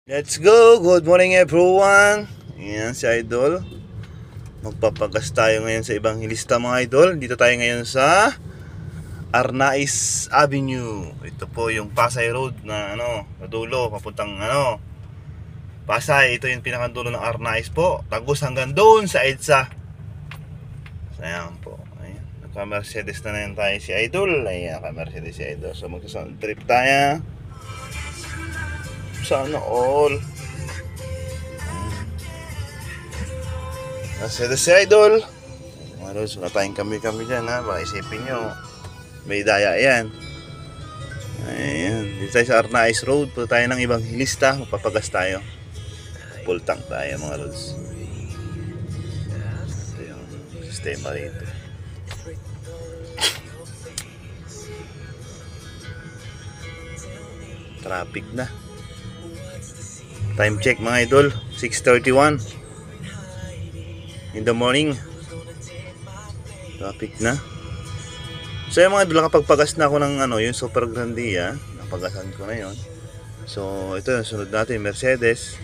Let's go! Good morning everyone! Ayan si Idol. Magpapagas tayo ngayon sa ibang hilista mga Idol. Dito tayo ngayon sa Arnaiz Avenue. Ito po yung Pasay Road na na dulo, papuntang Pasay. Ito yung pinakadulo ng Arnaiz po. Tagos hanggang doon sa EDSA. Ayan po. Ayan. Naka-Mercedes na yan tayo si Idol. Ayan, naka-Mercedes si Idol. So magsa-sound trip tayo. Sana all. Nasa si Idol. Mga Lods, wala tayong kami dyan ha. Baka isipin nyo may daya yan. Ayan. Dito tayo sa Arnaiz Road. Punta tayo ng ibang hilista. Mapapagas tayo. Full tank tayo mga Lods. Ito yung sistema rito. Traffic na. Time check mga Idol, 6:31 in the morning. Traffic na. So yung mga Idol, nakapagpagas na ako ng yung Super Grandia. Napagasan ko na yon. So ito yung sunod natin, Mercedes.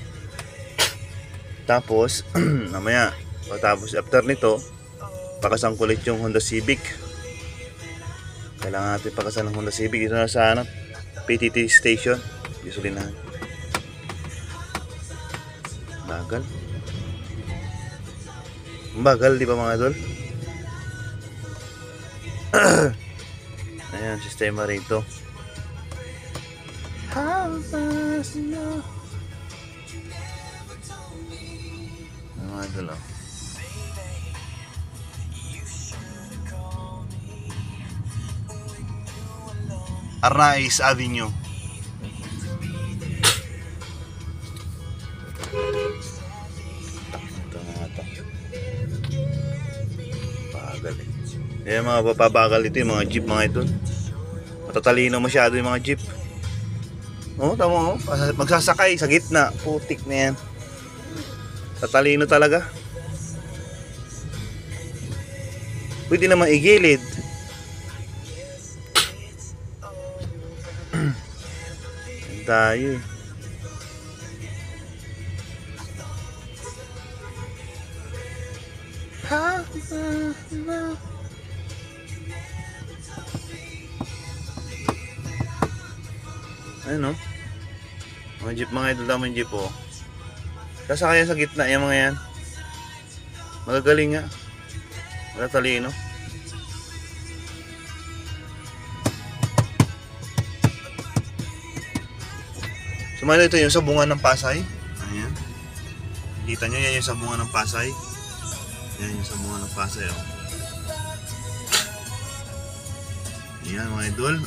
Tapos namaya, tapos after nito pagasan ko ulit yung Honda Civic. Kailangan natin pagasan ng Honda Civic. Dito na sa PTT station, gasolinahan. Bagal. Bagal, di ba mga Idol? Ayan, sistema rito. Mga Idol, Arnaiz Avenue. Ayan mga papabagal ito yung mga jeep mga Idol. Matatalino masyado yung mga jeep. Tama magsasakay sa gitna. Putik na yan. Tatalino talaga. Pwede naman igilid. Tayo eh. Ayun mga jeep mga Idol, tama yung jeep sasakay sa gitna yung mga yan. Magagaling nga, matatalino. Sumali ito yung sabungan ng Pasay. Ayan, kita nyo yan yung sabungan ng Pasay. Yan yung sabungan ng Pasay Yan mga Idol.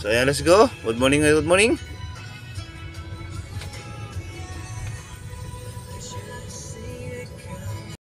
So ayan, let's go. Good morning.